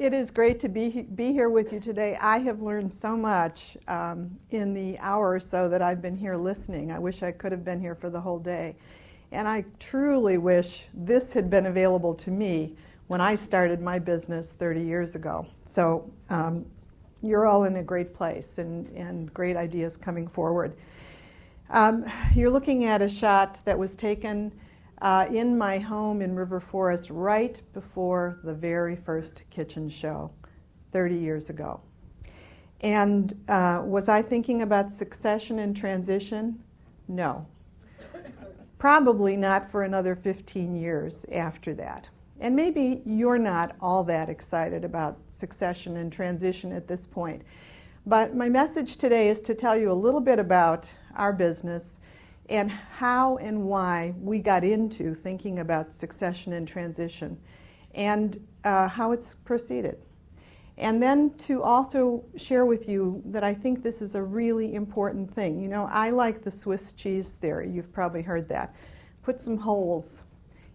It is great to be here with you today. I have learned so much in the hour or so that I've been here listening. I wish I could have been here for the whole day. And I truly wish this had been available to me when I started my business 30 years ago. So you're all in a great place and great ideas coming forward. You're looking at a shot that was taken in my home in River Forest right before the very first kitchen show 30 years ago. And was I thinking about succession and transition? No. Probably not for another 15 years after that. And maybe you're not all that excited about succession and transition at this point. But my message today is to tell you a little bit about our business and how and why we got into thinking about succession and transition and how it's proceeded. And then to also share with you that I think this is a really important thing. You know, I like the Swiss cheese theory. You've probably heard that. Put some holes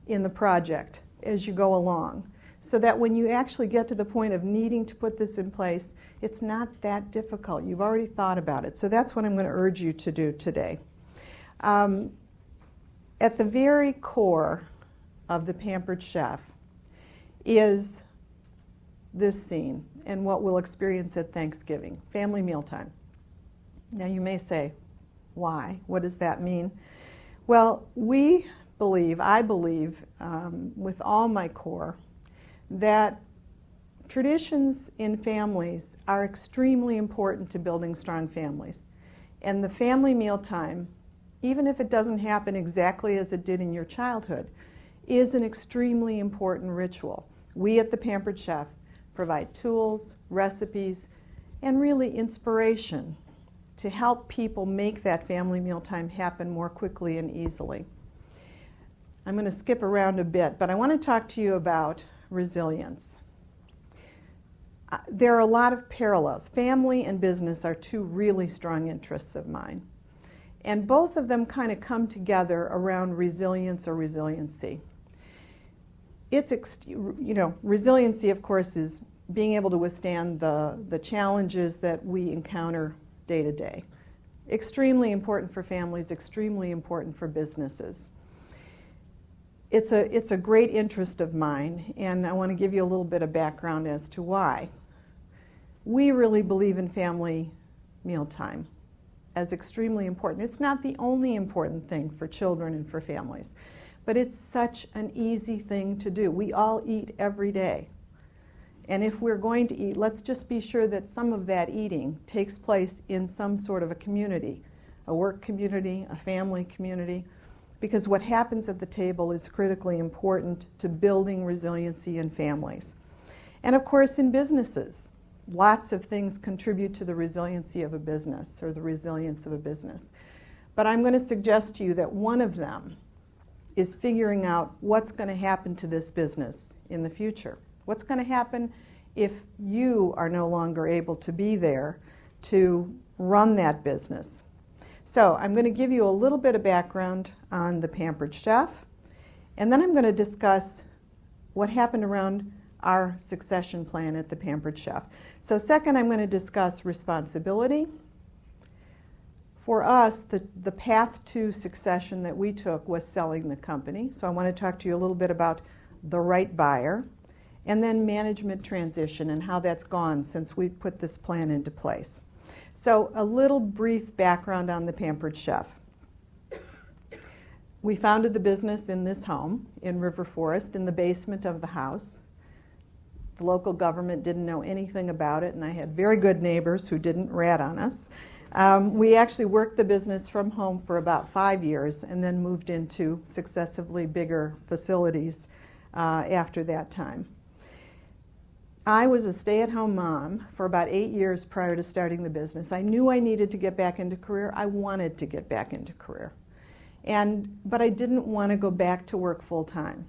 in the project as you go along so that when you actually get to the point of needing to put this in place, it's not that difficult. You've already thought about it. So that's what I'm going to urge you to do today. At the very core of the Pampered Chef is this scene and what we'll experience at Thanksgiving, family mealtime. Now you may say, why? What does that mean? Well, I believe with all my core that traditions in families are extremely important to building strong families. And the family mealtime, even if it doesn't happen exactly as it did in your childhood, is an extremely important ritual. We at the Pampered Chef provide tools, recipes, and really inspiration to help people make that family mealtime happen more quickly and easily. I'm going to skip around a bit, but I want to talk to you about resilience. There are a lot of parallels. Family and business are two really strong interests of mine. And both of them kind of come together around resilience or resiliency. Resiliency, of course, is being able to withstand the challenges that we encounter day to day. Extremely important for families, extremely important for businesses. It's a great interest of mine, and I want to give you a little bit of background as to why. We really believe in family mealtime as extremely important. It's not the only important thing for children and for families, but it's such an easy thing to do. We all eat every day. And if we're going to eat, let's just be sure that some of that eating takes place in some sort of a community, a work community, a family community, because what happens at the table is critically important to building resiliency in families. And of course, in businesses, lots of things contribute to the resiliency of a business or the resilience of a business. But I'm going to suggest to you that one of them is figuring out what's going to happen to this business in the future. What's going to happen if you are no longer able to be there to run that business? So I'm going to give you a little bit of background on the Pampered Chef, and then I'm going to discuss what happened around our succession plan at the Pampered Chef. So second, I'm going to discuss responsibility. For us, the path to succession that we took was selling the company. So I want to talk to you a little bit about the right buyer, and then management transition and how that's gone since we've put this plan into place. So a little brief background on the Pampered Chef. We founded the business in this home in River Forest in the basement of the house. The local government didn't know anything about it, and I had very good neighbors who didn't rat on us. We actually worked the business from home for about 5 years and then moved into successively bigger facilities after that time. I was a stay-at-home mom for about 8 years prior to starting the business. I knew I needed to get back into career. I wanted to get back into career. But I didn't want to go back to work full-time.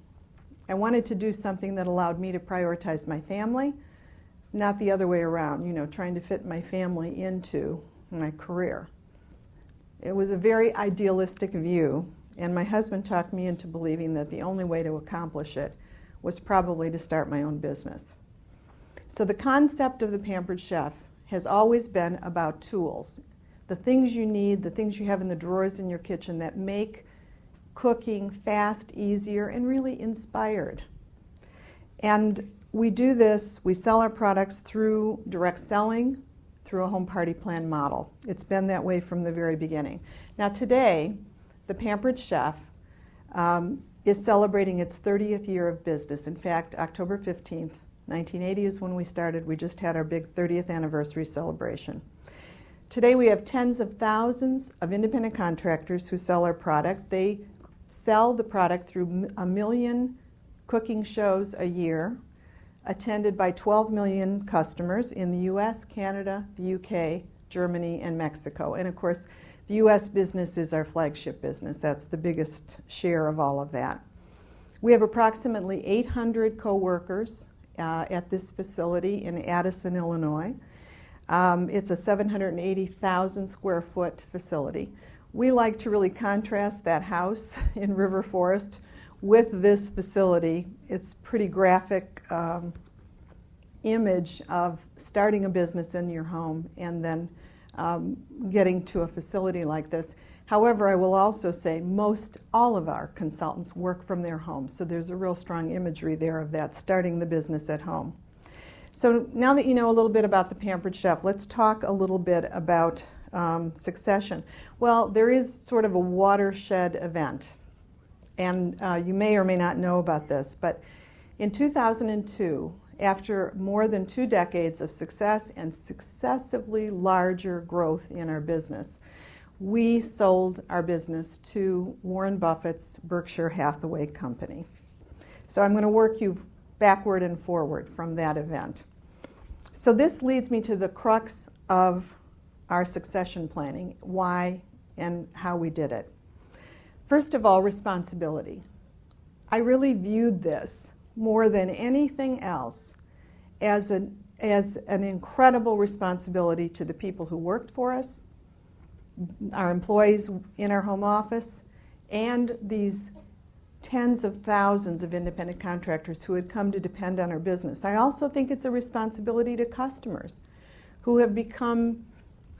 I wanted to do something that allowed me to prioritize my family, not the other way around, trying to fit my family into my career. It was a very idealistic view, and my husband talked me into believing that the only way to accomplish it was probably to start my own business. So the concept of the Pampered Chef has always been about tools. The things you need, the things you have in the drawers in your kitchen that make cooking fast, easier, and really inspired. And we do this, we sell our products through direct selling, through a home party plan model. It's been that way from the very beginning. Now today, the Pampered Chef is celebrating its 30th year of business. In fact, October 15th, 1980 is when we started. We just had our big 30th anniversary celebration. Today we have tens of thousands of independent contractors who sell our product. They sell the product through 1 million cooking shows a year, attended by 12 million customers in the US, Canada, the UK, Germany, and Mexico. And of course, the US business is our flagship business. That's the biggest share of all of that. We have approximately 800 co-workers at this facility in Addison, Illinois. It's a 780,000 square foot facility. We like to really contrast that house in River Forest with this facility. It's pretty graphic image of starting a business in your home and then getting to a facility like this. However, I will also say all of our consultants work from their homes, so there's a real strong imagery there of that, starting the business at home. So now that you know a little bit about the Pampered Chef, let's talk a little bit about succession. Well, there is sort of a watershed event, and you may or may not know about this, but in 2002, after more than 2 decades of success and successively larger growth in our business, we sold our business to Warren Buffett's Berkshire Hathaway company. So I'm going to work you backward and forward from that event. So this leads me to the crux of our succession planning, why and how we did it. First of all, responsibility. I really viewed this more than anything else as an incredible responsibility to the people who worked for us, our employees in our home office, and these tens of thousands of independent contractors who had come to depend on our business. I also think it's a responsibility to customers who have become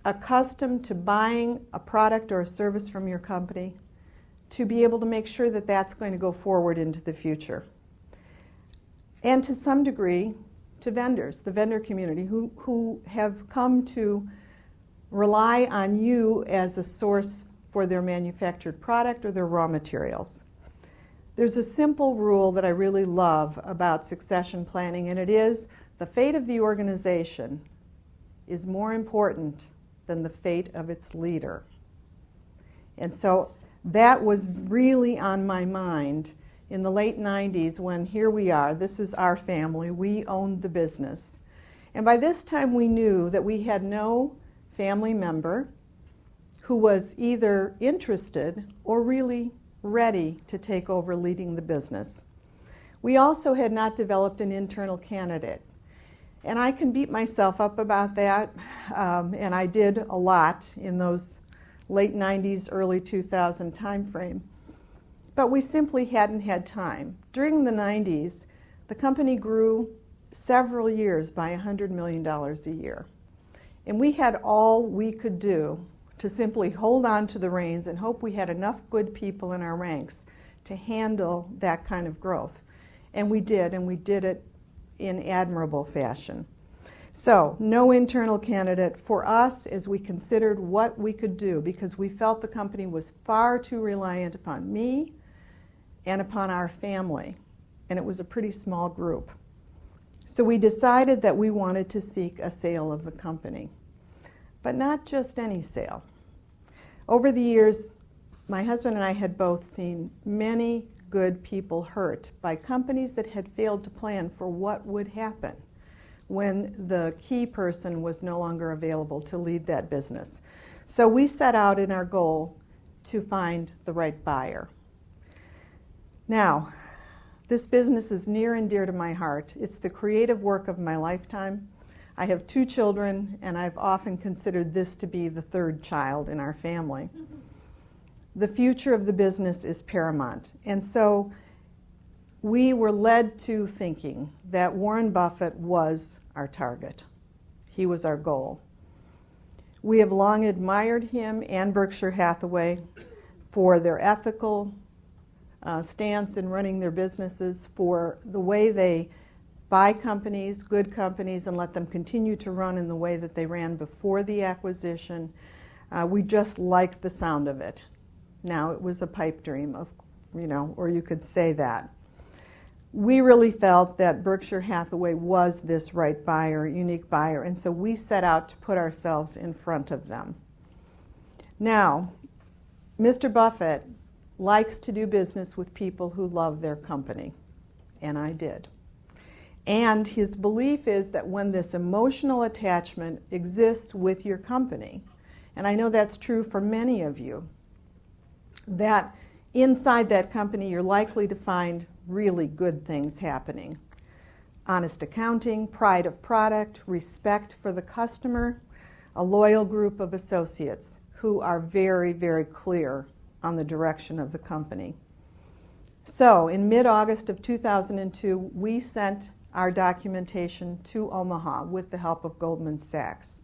accustomed to buying a product or a service from your company, to be able to make sure that that's going to go forward into the future. And to some degree, to vendors, the vendor community, who have come to rely on you as a source for their manufactured product or their raw materials. There's a simple rule that I really love about succession planning, and it is the fate of the organization is more important than the fate of its leader. And so that was really on my mind in the late 90s when here we are, this is our family, we owned the business. And by this time we knew that we had no family member who was either interested or really ready to take over leading the business. We also had not developed an internal candidate. And I can beat myself up about that, and I did a lot in those late 90s, early 2000 time frame. But we simply hadn't had time. During the 90s, the company grew several years by $100 million a year. And we had all we could do to simply hold on to the reins and hope we had enough good people in our ranks to handle that kind of growth. And we did it in admirable fashion. So, no internal candidate for us as we considered what we could do, because we felt the company was far too reliant upon me and upon our family, and it was a pretty small group. So we decided that we wanted to seek a sale of the company, but not just any sale. Over the years, my husband and I had both seen many good people hurt by companies that had failed to plan for what would happen when the key person was no longer available to lead that business. So we set out in our goal to find the right buyer. Now, this business is near and dear to my heart. It's the creative work of my lifetime. I have 2 children, and I've often considered this to be the 3rd child in our family. The future of the business is paramount. And so we were led to thinking that Warren Buffett was our target. He was our goal. We have long admired him and Berkshire Hathaway for their ethical stance in running their businesses, for the way they buy companies, good companies, and let them continue to run in the way that they ran before the acquisition. We just liked the sound of it. Now, it was a pipe dream, or you could say that. We really felt that Berkshire Hathaway was this right buyer, unique buyer, and so we set out to put ourselves in front of them. Now, Mr. Buffett likes to do business with people who love their company, and I did. And his belief is that when this emotional attachment exists with your company, and I know that's true for many of you, that inside that company you're likely to find really good things happening. Honest accounting, pride of product, respect for the customer, a loyal group of associates who are very, very clear on the direction of the company. So in mid-August of 2002, we sent our documentation to Omaha with the help of Goldman Sachs.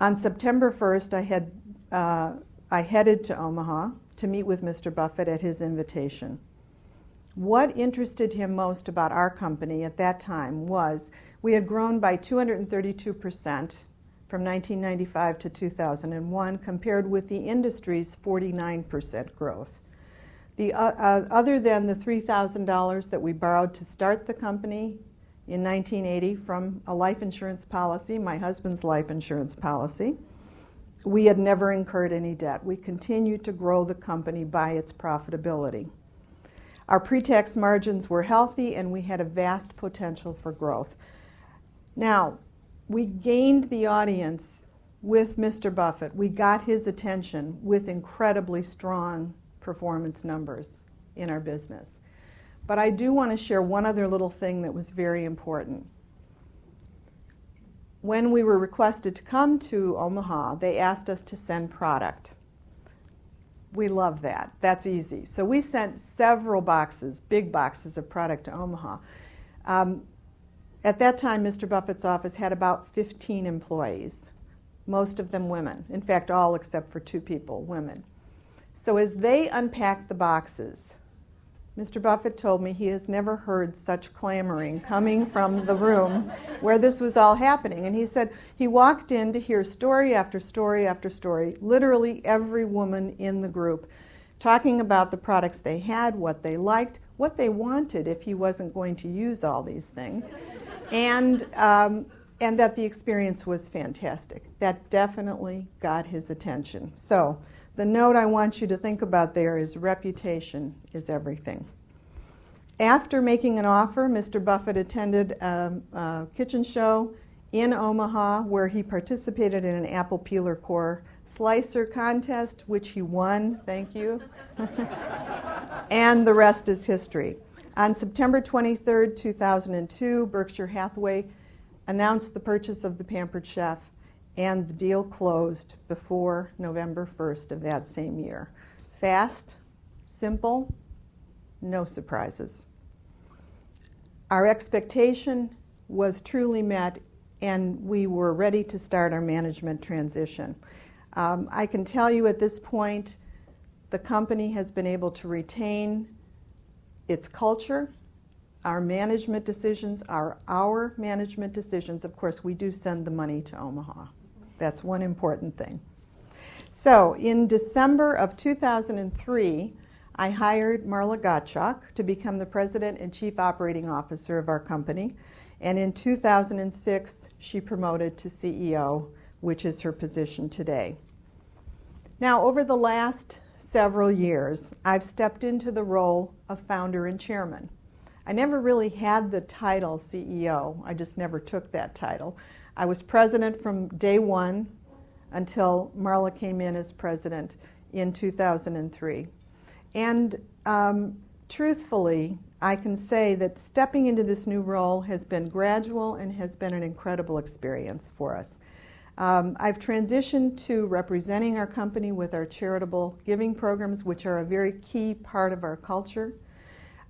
On September 1st, I headed to Omaha to meet with Mr. Buffett at his invitation. What interested him most about our company at that time was we had grown by 232% from 1995 to 2001, compared with the industry's 49% growth. Other than the $3,000 that we borrowed to start the company in 1980 from a life insurance policy, my husband's life insurance policy, we had never incurred any debt. We continued to grow the company by its profitability. Our pre-tax margins were healthy, and we had a vast potential for growth. Now, we gained the audience with Mr. Buffett. We got his attention with incredibly strong performance numbers in our business. But I do want to share one other little thing that was very important. When we were requested to come to Omaha, they asked us to send product. We love that. That's easy. So we sent several boxes, big boxes of product to Omaha. At that time, Mr. Buffett's office had about 15 employees, most of them women. In fact, all except for 2 people, women. So as they unpacked the boxes, Mr. Buffett told me he has never heard such clamoring coming from the room where this was all happening. And he said he walked in to hear story after story after story, literally every woman in the group, talking about the products they had, what they liked, what they wanted if he wasn't going to use all these things, and that the experience was fantastic. That definitely got his attention. So the note I want you to think about there is reputation is everything. After making an offer, Mr. Buffett attended a kitchen show in Omaha where he participated in an apple peeler core slicer contest, which he won, thank you, and the rest is history. On September 23rd, 2002, Berkshire Hathaway announced the purchase of the Pampered Chef, and the deal closed before November 1st of that same year. Fast, simple, no surprises. Our expectation was truly met, and we were ready to start our management transition. I can tell you at this point, the company has been able to retain its culture. Our management decisions are our management decisions. Of course, we do send the money to Omaha. That's one important thing. So in December of 2003, I hired Marla Gottschalk to become the president and chief operating officer of our company. And in 2006, she promoted to CEO, which is her position today. Now, over the last several years, I've stepped into the role of founder and chairman. I never really had the title CEO. I just never took that title. I was president from day one until Marla came in as president in 2003. And truthfully, I can say that stepping into this new role has been gradual and has been an incredible experience for us. I've transitioned to representing our company with our charitable giving programs, which are a very key part of our culture.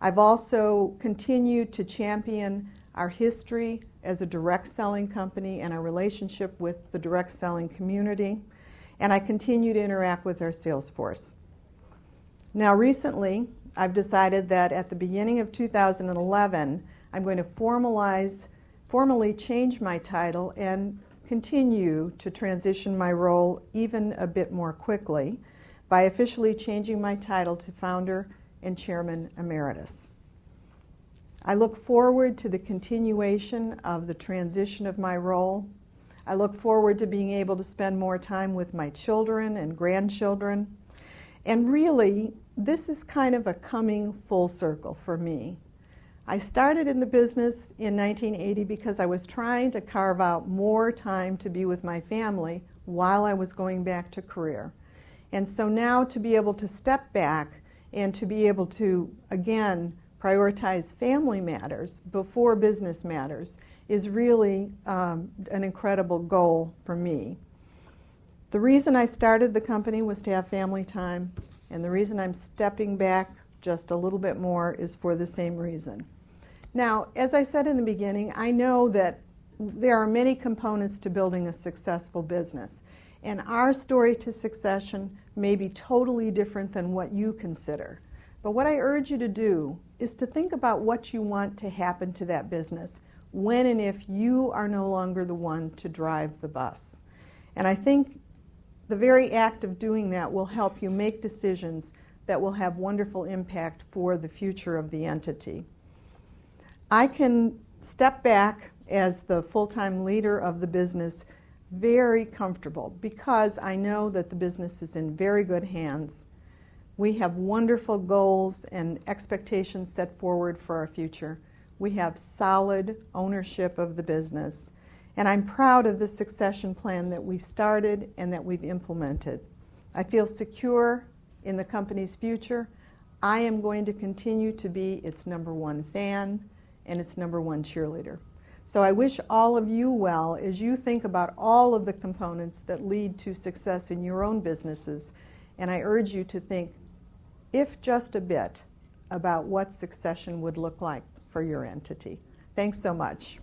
I've also continued to champion our history as a direct selling company and our relationship with the direct selling community, and I continue to interact with our sales force. Now recently, I've decided that at the beginning of 2011, I'm going to formally change my title and continue to transition my role even a bit more quickly by officially changing my title to Founder and Chairman Emeritus. I look forward to the continuation of the transition of my role. I look forward to being able to spend more time with my children and grandchildren. And really, this is kind of a coming full circle for me. I started in the business in 1980 because I was trying to carve out more time to be with my family while I was going back to career. And so now to be able to step back and to be able to, again, prioritize family matters before business matters is really an incredible goal for me. The reason I started the company was to have family time, and the reason I'm stepping back just a little bit more is for the same reason. Now, as I said in the beginning, I know that there are many components to building a successful business, and our story to succession may be totally different than what you consider. But what I urge you to do is to think about what you want to happen to that business when and if you are no longer the one to drive the bus. And I think the very act of doing that will help you make decisions that will have wonderful impact for the future of the entity. I can step back as the full-time leader of the business very comfortable because I know that the business is in very good hands. We have wonderful goals and expectations set forward for our future. We have solid ownership of the business, and I'm proud of the succession plan that we started and that we've implemented. I feel secure in the company's future. I am going to continue to be its #1 fan and its #1 cheerleader. So I wish all of you well as you think about all of the components that lead to success in your own businesses, and I urge you to think, if just a bit, about what succession would look like for your entity. Thanks so much.